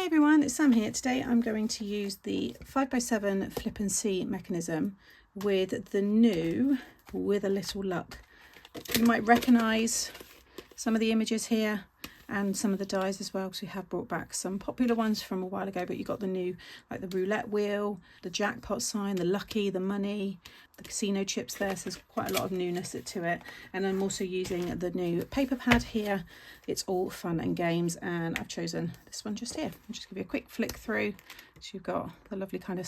everyone, it's Sam here. Today I'm going to use the 5x7 flip and see mechanism with the new With a Little Luck. You might recognise some of the images here and some of the dies as well, because we have brought back some popular ones from a while ago, but you got the new, like the roulette wheel, the jackpot sign, the lucky, the money, the casino chips there, so there's quite a lot of newness to it. And I'm also using the new paper pad here. It's all fun and games, and I've chosen this one just here. I'll just give you a quick flick through. So you've got the lovely kind of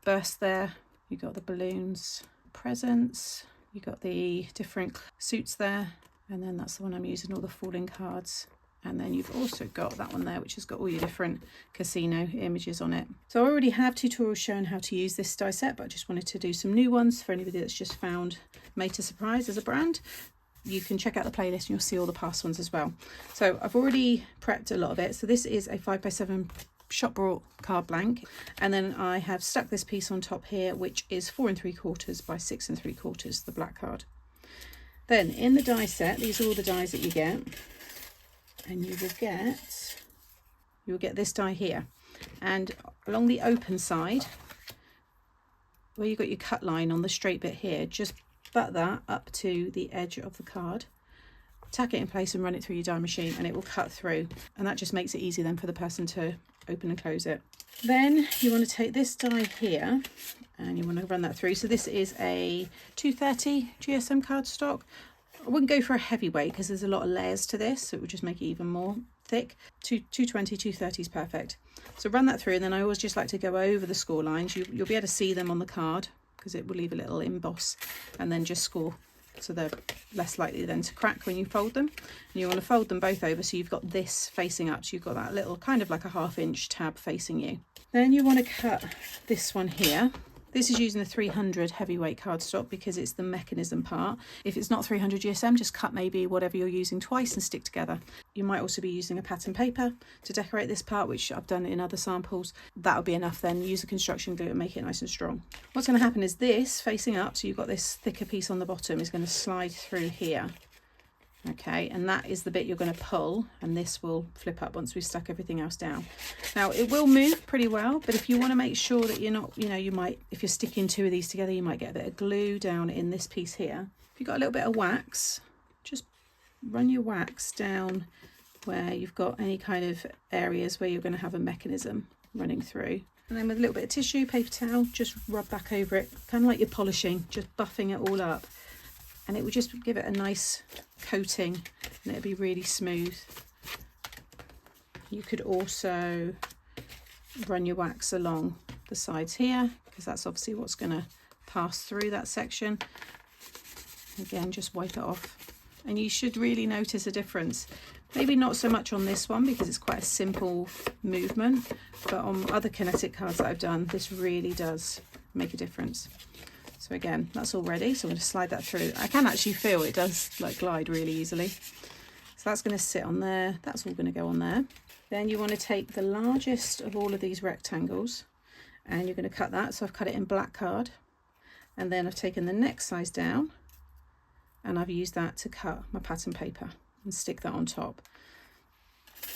burst there, you've got the balloons, presents, you've got the different suits there, and then that's the one I'm using, all the falling cards. And then you've also got that one there, which has got all your different casino images on it. So I already have tutorials showing how to use this die set, but I just wanted to do some new ones for anybody that's just found Made to Surprise as a brand. You can check out the playlist and you'll see all the past ones as well. So I've already prepped a lot of it. So this is a 5x7 shop bought card blank, and then I have stuck this piece on top here, which is 4 3/4 by 6 3/4, the black card. Then in the die set, these are all the dies that you get, and you will get this die here, and along the open side where you've got your cut line on the straight bit here, just butt that up to the edge of the card, tack it in place and run it through your die machine, and it will cut through, and that just makes it easy then for the person to open and close it. Then you want to take this die here and you want to run that through. So this is a 230 GSM cardstock. I wouldn't go for a heavyweight because there's a lot of layers to this, so it would just make it even more thick. 220, 230 is perfect. So run that through, and then I always just like to go over the score lines. You'll be able to see them on the card because it will leave a little emboss, and then just score, so they're less likely then to crack when you fold them. And you want to fold them both over so you've got this facing up, so you've got that little kind of like a 1/2 inch tab facing you. Then you want to cut this one here. This is using the 300 heavyweight cardstock because it's the mechanism part. If it's not 300 GSM, just cut maybe whatever you're using twice and stick together. You might also be using a pattern paper to decorate this part, which I've done in other samples. That'll be enough then. Use a construction glue and make it nice and strong. What's going to happen is this facing up, so you've got this thicker piece on the bottom, is going to slide through here. Okay, and that is the bit you're going to pull, and this will flip up once we've stuck everything else down. Now it will move pretty well, but if you want to make sure that you're not, you might, if you're sticking 2 of these together, you might get a bit of glue down in this piece here. If you've got a little bit of wax, just run your wax down where you've got any kind of areas where you're going to have a mechanism running through. And then with a little bit of tissue, paper towel, just rub back over it, kind of like you're polishing, just buffing it all up. And it will just give it a nice coating, and it'll be really smooth. You could also run your wax along the sides here, because that's obviously what's going to pass through that section. Again, just wipe it off, and you should really notice a difference. Maybe not so much on this one because it's quite a simple movement, but on other kinetic cards that I've done, this really does make a difference. So again, that's all ready, so I'm going to slide that through. I can actually feel it does like glide really easily. So that's going to sit on there, that's all going to go on there. Then you want to take the largest of all of these rectangles and you're going to cut that. So I've cut it in black card, and then I've taken the next size down and I've used that to cut my pattern paper and stick that on top.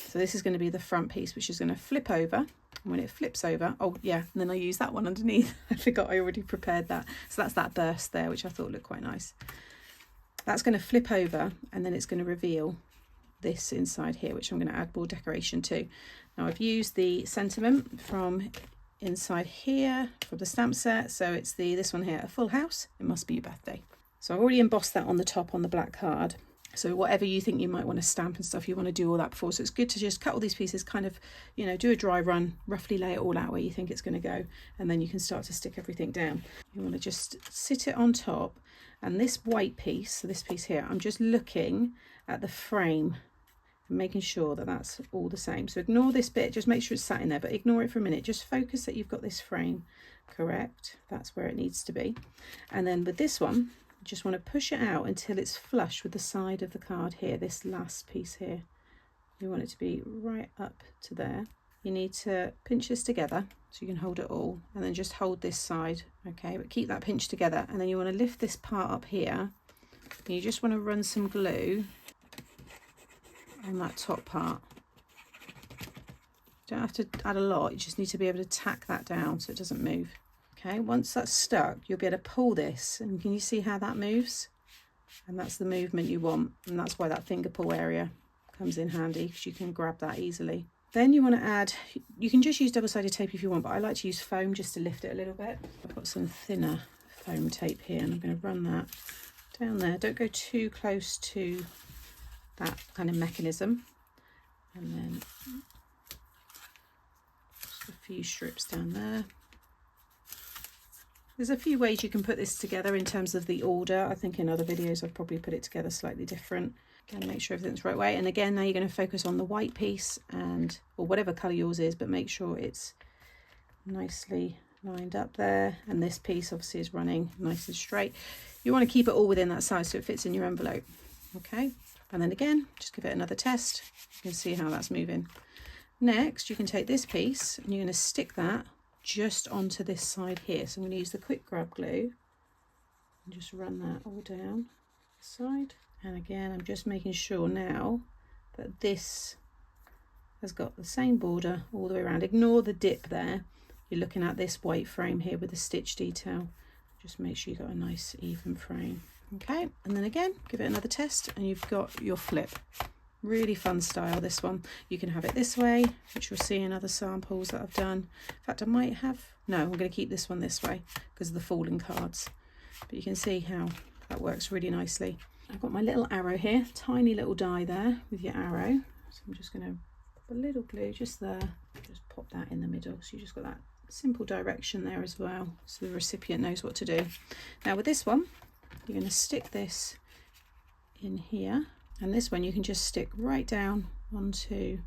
So this is going to be the front piece, which is going to flip over. And when it flips over, oh yeah, and then I use that one underneath. I forgot I already prepared that. So that's that burst there, which I thought looked quite nice. That's going to flip over, and then it's going to reveal this inside here, which I'm going to add more decoration to. Now I've used the sentiment from inside here from the stamp set. So it's this one here, a full house, it must be your birthday. So I've already embossed that on the top on the black card. So whatever you think you might want to stamp and stuff, you want to do all that before. So it's good to just cut all these pieces, kind of, do a dry run, roughly lay it all out where you think it's going to go, and then you can start to stick everything down. You want to just sit it on top, and this white piece, so this piece here, I'm just looking at the frame and making sure that that's all the same. So ignore this bit, just make sure it's sat in there, but ignore it for a minute. Just focus that you've got this frame correct. That's where it needs to be. And then with this one, just want to push it out until it's flush with the side of the card here, this last piece here. You want it to be right up to there. You need to pinch this together so you can hold it all, and then just hold this side, okay, but keep that pinched together. And then you want to lift this part up here, and you just want to run some glue on that top part. You don't have to add a lot, you just need to be able to tack that down so it doesn't move. Okay, once that's stuck, you'll be able to pull this, and can you see how that moves? And that's the movement you want, and that's why that finger pull area comes in handy, because you can grab that easily. Then you want to add, you can just use double-sided tape if you want, but I like to use foam just to lift it a little bit. I've got some thinner foam tape here, and I'm going to run that down there. Don't go too close to that kind of mechanism. And then just a few strips down there. There's a few ways you can put this together in terms of the order. I think in other videos I've probably put it together slightly different. Again, make sure everything's the right way. And again, now you're going to focus on the white piece, and or whatever colour yours is, but make sure it's nicely lined up there. And this piece obviously is running nice and straight. You want to keep it all within that size so it fits in your envelope. Okay, and then again, just give it another test. You can see how that's moving. Next, you can take this piece and you're going to stick that just onto this side here. So I'm going to use the quick grab glue and just run that all down the side. And again, I'm just making sure now that this has got the same border all the way around. Ignore the dip there. You're looking at this white frame here with the stitch detail. Just make sure you've got a nice even frame. Okay, and then again, give it another test and you've got your flip. Really fun style, this one. You can have it this way, which you'll see in other samples that I've done. In fact, I might have, no, I'm going to keep this one this way because of the falling cards. But you can see how that works really nicely. I've got my little arrow here, tiny little die there with your arrow. So I'm just going to put a little glue just there, just pop that in the middle. So you just got that simple direction there as well, so the recipient knows what to do. Now with this one, you're going to stick this in here. And this one you can just stick right down onto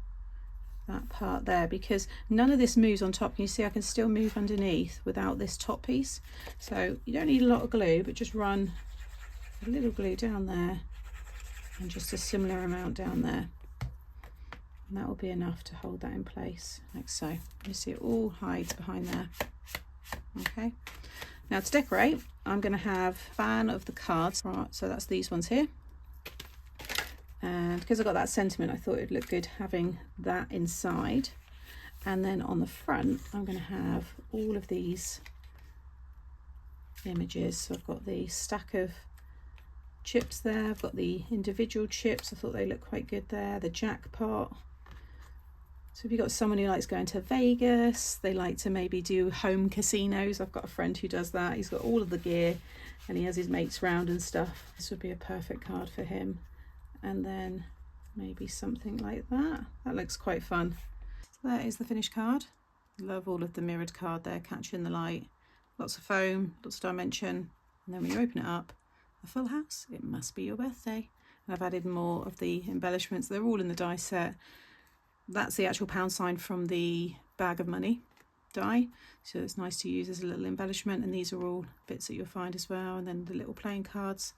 that part there, because none of this moves on top. Can you see I can still move underneath without this top piece? So you don't need a lot of glue, but just run a little glue down there and just a similar amount down there. And that will be enough to hold that in place, like so. You see it all hides behind there. Okay. Now to decorate, I'm going to have a fan of the cards. Right, so that's these ones here. And because I got that sentiment, I thought it would look good having that inside. And then on the front, I'm going to have all of these images. So I've got the stack of chips there. I've got the individual chips. I thought they looked quite good there. The jackpot. So if you've got someone who likes going to Vegas, they like to maybe do home casinos. I've got a friend who does that. He's got all of the gear and he has his mates round and stuff. This would be a perfect card for him. And then maybe something like that. That looks quite fun. So there is the finished card. Love all of the mirrored card there, catching the light. Lots of foam, lots of dimension. And then when you open it up, a full house, it must be your birthday. And I've added more of the embellishments. They're all in the die set. That's the actual pound sign from the bag of money die. So it's nice to use as a little embellishment. And these are all bits that you'll find as well. And then the little playing cards.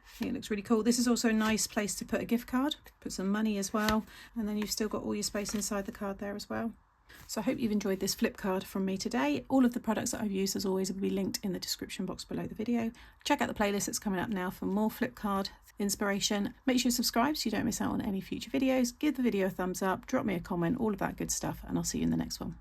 I think it looks really cool. This is also a nice place to put a gift card, put some money as well, and then you've still got all your space inside the card there as well. So I hope you've enjoyed this flip card from me today. All of the products that I've used, as always, will be linked in the description box below the video. Check out the playlist that's coming up now for more flip card inspiration. Make sure you subscribe so you don't miss out on any future videos. Give the video a thumbs up, drop me a comment, all of that good stuff, and I'll see you in the next one.